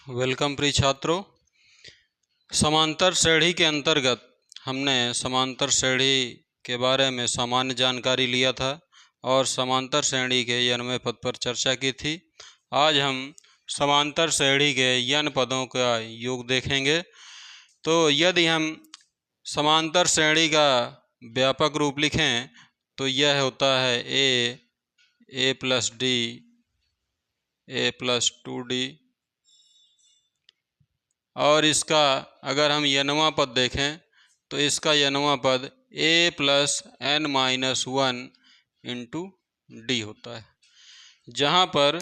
Welcome प्रिय छात्रों। समांतर श्रेणी के अंतर्गत हमने समांतर श्रेणी के बारे में सामान्य जानकारी लिया था और समांतर श्रेणी के n वें पद पर चर्चा की थी। आज हम समांतर श्रेणी के n पदों का योग देखेंगे। तो यदि हम समांतर श्रेणी का व्यापक रूप लिखें तो यह होता है a plus d, a plus 2d, और इसका अगर हम n वां पद देखें तो इसका n वां पद a plus n minus 1 into D होता है, जहाँ पर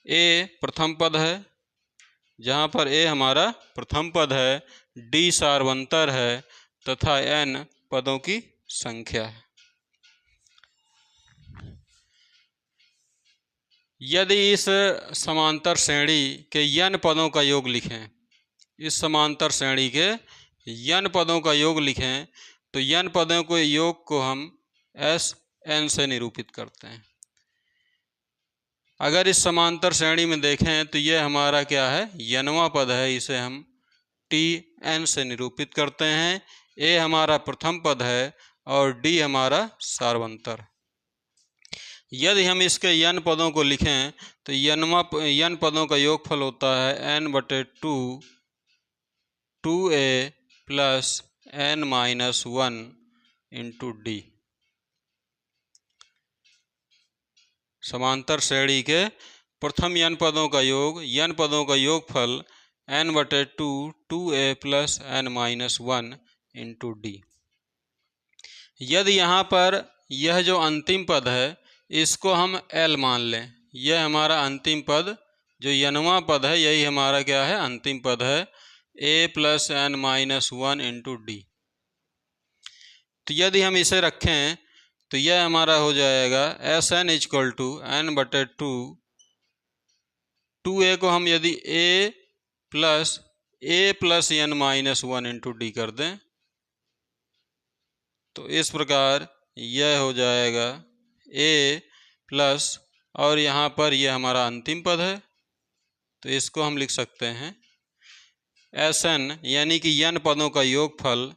a प्रथम पद है, जहाँ पर a हमारा प्रथम पद है, d सार्वंतर है तथा n पदों की संख्या है। यदि इस समांतर श्रेणी के n पदों का योग लिखें, इस समांतर श्रेणी के n पदों का योग लिखें तो n पदों के योग को हम Sn से निरूपित करते हैं। अगर इस समांतर श्रेणी में देखें तो यह हमारा क्या है, n वां पद है, इसे हम Tn से निरूपित करते हैं। a हमारा प्रथम पद है और d हमारा सार्वंतर। यदि हम इसके n पदों को लिखें तो n पदों का योगफल होता है n/2 2a plus n minus 1 into D. समांतर श्रेणी के प्रथम n पदों का योग, n पदों का योगफल n/2 2a plus n minus 1 into D. यदि यहाँ पर यह जो अंतिम पद है इसको हम L मान लें, यह हमारा अंतिम पद जो n वां पद है यही हमारा क्या है, अंतिम पद है, a plus n minus 1 into D. तो यदि हम इसे रखें तो यह हमारा हो जाएगा Sn equal to n/2 2a को हम यदि a plus n minus 1 into D कर दें तो इस प्रकार यह हो जाएगा a प्लस, और यहाँ पर यह हमारा अंतिम पद है तो इसको हम लिख सकते हैं Sn यानी कि n पदों का योगफल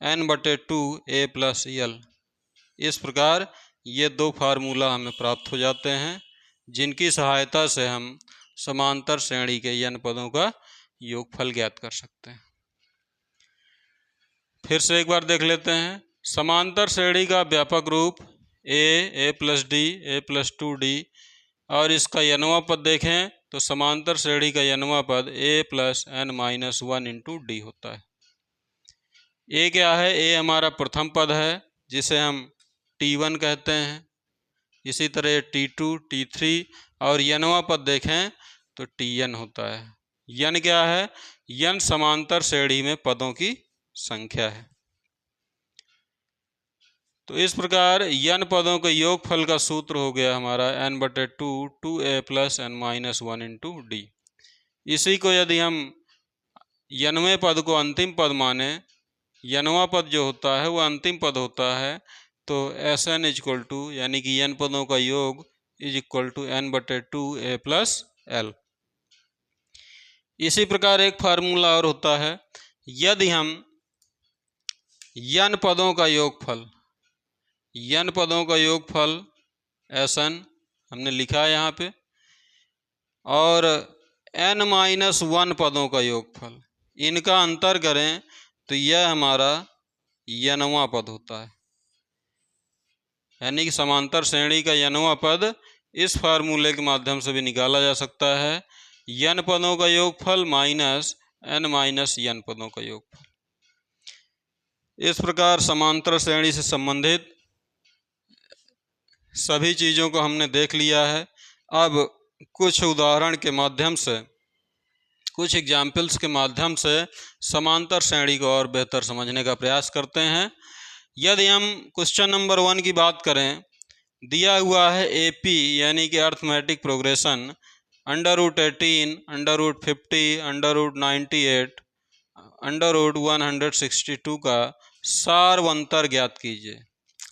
n/2 a प्लस l। इस प्रकार ये दो फार्मूला हमें प्राप्त हो जाते हैं जिनकी सहायता से हम समांतर श्रेणी के n पदों का योगफल ज्ञात कर सकते हैं। फिर से एक बार देख लेते हैं। समांतर श्रेणी का व्यापक रूप a plus d, a plus 2d, और इसका n वां पद देखें तो समांतर श्रेणी का n वां पद a plus n minus 1 into D होता है। a क्या है, a हमारा प्रथम पद है जिसे हम T1 कहते हैं। इसी तरह T2, T3, और n वां पद देखें तो Tn होता है। n क्या है, n समांतर श्रेणी में पदों की संख्या है। तो इस प्रकार n पदों के योगफल का सूत्र हो गया हमारा n/2 2a plus n minus 1 into D. इसी को यदि हम n वें पद को अंतिम पद माने, n वां पद जो होता है वह अंतिम पद होता है, तो Sn इक्वल टू यानी कि n पदों का योग is equal to n/2 a plus l। इसी प्रकार एक फार्मूला और होता है, यदि हम n पदों का योगफल, n पदों का योगफल Sn हमने लिखा है यहाँ पे, और n-1 पदों का योगफल, इनका अंतर करें तो यह हमारा n वां पद होता है। यानी कि समांतर श्रेणी का n वां पद इस फार्मूले के माध्यम से भी निकाला जा सकता है, n पदों का योगफल माइनस n माइनस n पदों का योगफल। इस प्रकार समांतर श्रेणी से संबंधित सभी चीज़ों को हमने देख लिया है। अब कुछ उदाहरण के माध्यम से, कुछ एग्जाम्पल्स के माध्यम से समांतर श्रेणी को और बेहतर समझने का प्रयास करते हैं। यदि हम क्वेश्चन नंबर 1 की बात करें, दिया हुआ है AP यानी कि अर्थमेटिक प्रोग्रेशन √18, √50, √98, √162 का सारवंतर ज्ञात कीजिए।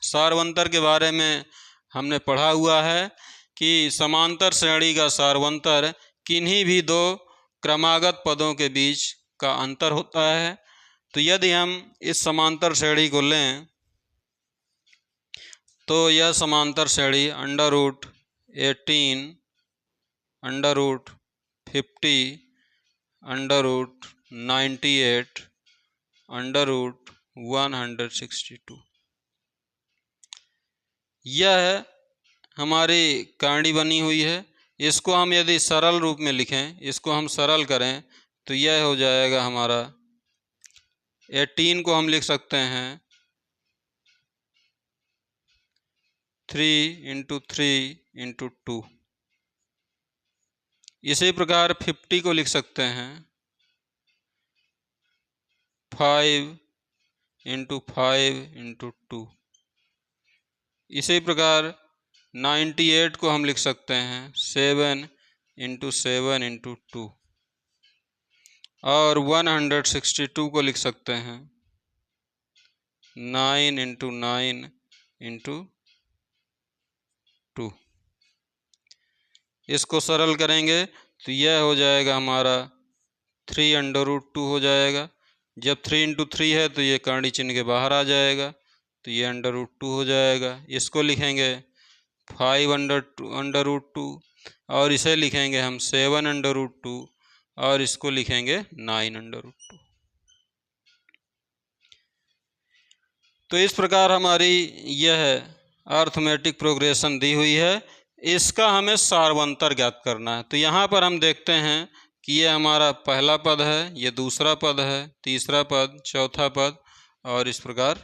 सारवंतर के बारे में हमने पढ़ा हुआ है कि समांतर श्रेणी का सारवंतर किन्हीं भी दो क्रमागत पदों के बीच का अंतर होता है। तो यदि हम इस समांतर श्रेणी को लें तो यह समांतर श्रेणी √18, √50, √98, √162 यह हमारी करणी बनी हुई है। इसको हम यदि सरल रूप में लिखें, इसको हम सरल करें तो यह हो जाएगा हमारा 18 को हम लिख सकते हैं 3 × 3 × 2। इसी प्रकार 50 को लिख सकते हैं 5 × 5 × 2। इसी प्रकार 98 को हम लिख सकते हैं 7 × 7 × 2 और 162 को लिख सकते हैं 9 × 9 × 2। इसको सरल करेंगे तो यह हो जाएगा हमारा 3√2 हो जाएगा। जब 3 × 3 है तो ये करणी चिन्ह के बाहर आ जाएगा, तो ये √2 हो जाएगा। इसको लिखेंगे 5√2 और इसे लिखेंगे हम 7√2 और इसको लिखेंगे 9√2। तो इस प्रकार हमारी यह अर्थमेटिक प्रोग्रेशन दी हुई है। इसका हमें सारवंतर ज्ञात करना है। तो यहाँ पर हम देखते हैं कि ये हमारा पहला पद है, ये दूसरा पद है, तीसरा पद, चौथा पद और इस प्रकार।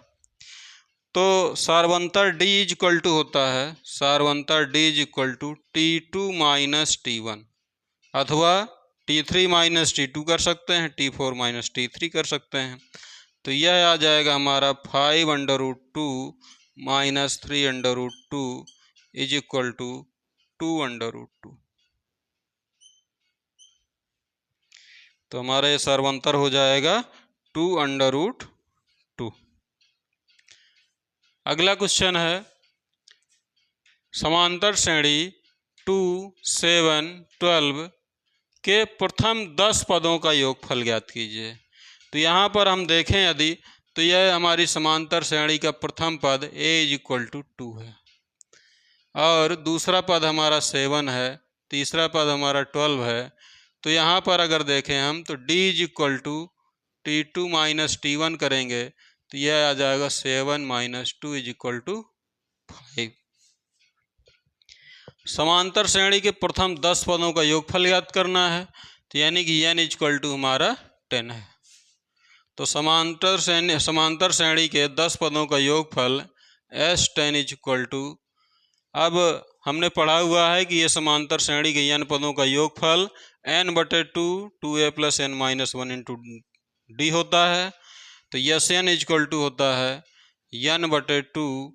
तो सारवंतर D = होता है, सारवंतर D = T2 - T1 अथवा T3 - T2 कर सकते हैं, T4 - T3 कर सकते हैं। तो यह आ जाएगा हमारा 5√2 - 3√2 = 2√2। तो हमारा ये सारवंतर हो जाएगा 2√2। अगला क्वेश्चन है समांतर श्रेणी 2, 7, 12 के प्रथम 10 पदों का योगफल ज्ञात कीजिए। तो यहाँ पर हम देखें यदि तो यह हमारी समांतर श्रेणी का प्रथम पद a = 2 है और दूसरा पद हमारा 7 है, तीसरा पद हमारा 12 है। तो यहाँ पर अगर देखें हम तो D = T2 - T1 करेंगे तो यह आ जाएगा 7 - 2 = 5। समांतर श्रेणी के प्रथम 10 पदों का योगफल ज्ञात करना है, तो यानी कि n = हमारा 10 है। तो समांतर श्रेणी के 10 पदों का योगफल S10 = अब हमने पढ़ा हुआ है कि ये समांतर श्रेणी के n पदों का योगफल n/2 2a + n - 1 × d होता है। तो Sn = होता है n/2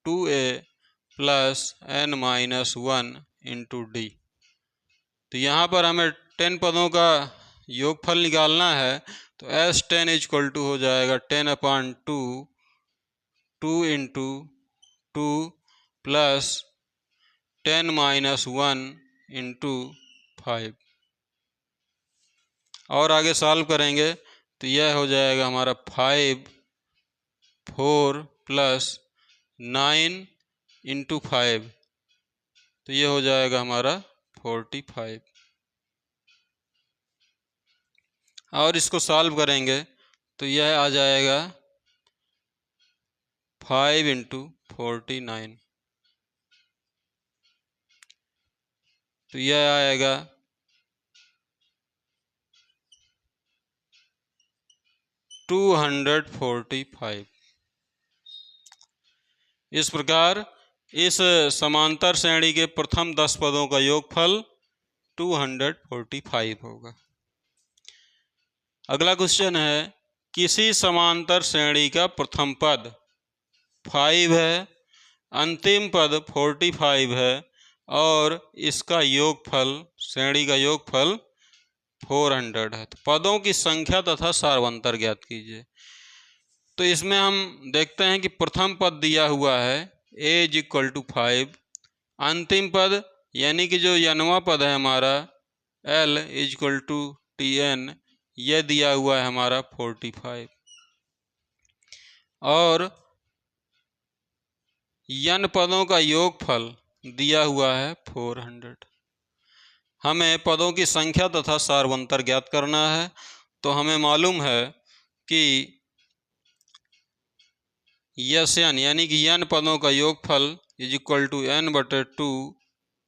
2a + n - 1 × d। तो यहाँ पर हमें 10 पदों का योगफल निकालना है। तो S10 = हो जाएगा 10/2 2 × 2 + 10 - 1 × 5 और आगे सॉल्व करेंगे तो यह हो जाएगा हमारा 5 4 + 9 × 5, तो ये हो जाएगा हमारा 45 और इसको सॉल्व करेंगे तो यह आ जाएगा 5 × 49, तो यह आएगा 245। इस प्रकार इस समांतर श्रेणी के प्रथम 10 पदों का योगफल 245 होगा। अगला क्वेश्चन है किसी समांतर श्रेणी का प्रथम पद 5 है, अंतिम पद 45 है और इसका योगफल श्रेणी का योगफल 400 है। तो पदों की संख्या तथा सारवंतर ज्ञात कीजिए। तो इसमें हम देखते हैं कि प्रथम पद दिया हुआ है a = 5, अंतिम पद यानी कि जो n वां पद है हमारा L = Tn, यह दिया हुआ है हमारा 45 और n पदों का योगफल दिया हुआ है 400। हमें पदों की संख्या तथा सार्वंतर ज्ञात करना है। तो हमें मालूम है कि यस एन यानी कि n पदों का योगफल is equal to n/2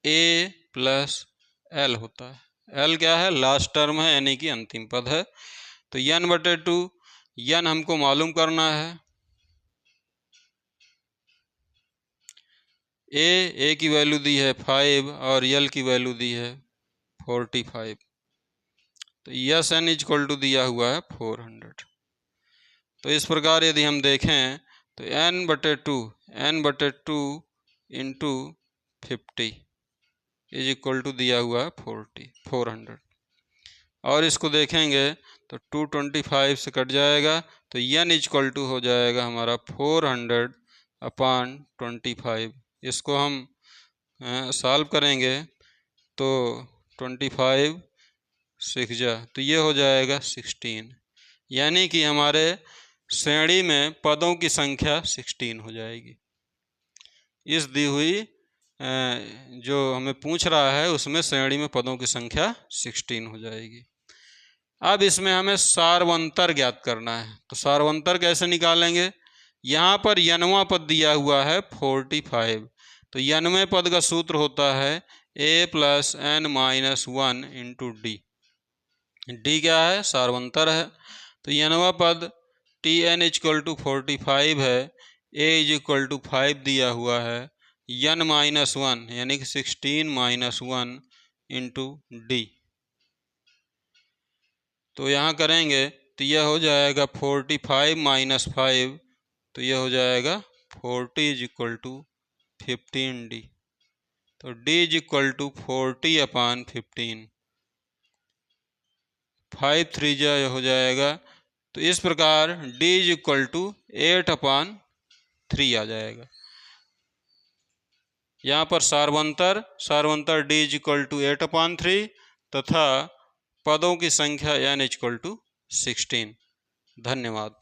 a plus l होता है। l क्या है? लास्ट टर्म है यानी कि अंतिम पद है। तो n/2 n हमको मालूम करना है। a की वैल्यू दी है 5 और l की वैल्यू दी है 45। तो yes n is equal to दिया हुआ है 400। तो इस प्रकार यदि हम देखें तो n/2 into 50 is equal to दिया हुआ है 400। और इसको देखेंगे तो 225 से कट जाएगा तो n इज इक्वल टू हो जाएगा हमारा 400/25। इसको हम सॉल्व करेंगे तो 25 6 जा तो ये हो जाएगा 16, यानी कि हमारे श्रेणी में पदों की संख्या 16 हो जाएगी। इस दी हुई जो हमें पूछ रहा है उसमें श्रेणी में पदों की संख्या 16 हो जाएगी। अब इसमें हमें सार्वंतर ज्ञात करना है। तो सार्वंतर कैसे निकालेंगे? यहाँ पर n वां पद दिया हुआ है 45। तो n वें पद का सूत्र होता है a + n-1 × d। d क्या है? सार्वंतर है। तो n वां पद Tn = 45 है, a = 5 दिया हुआ है, n-1 यानी कि 16 - 1 × d। तो यहाँ करेंगे तो यह हो जाएगा 45 - 5, तो यह हो जाएगा 40 = 15d। तो d = 40/15, 5 3 जा हो जाएगा। तो इस प्रकार d = 8/3 आ जाएगा। यहाँ पर सार्वंतर d = 8/3 तथा पदों की संख्या n = 16। धन्यवाद।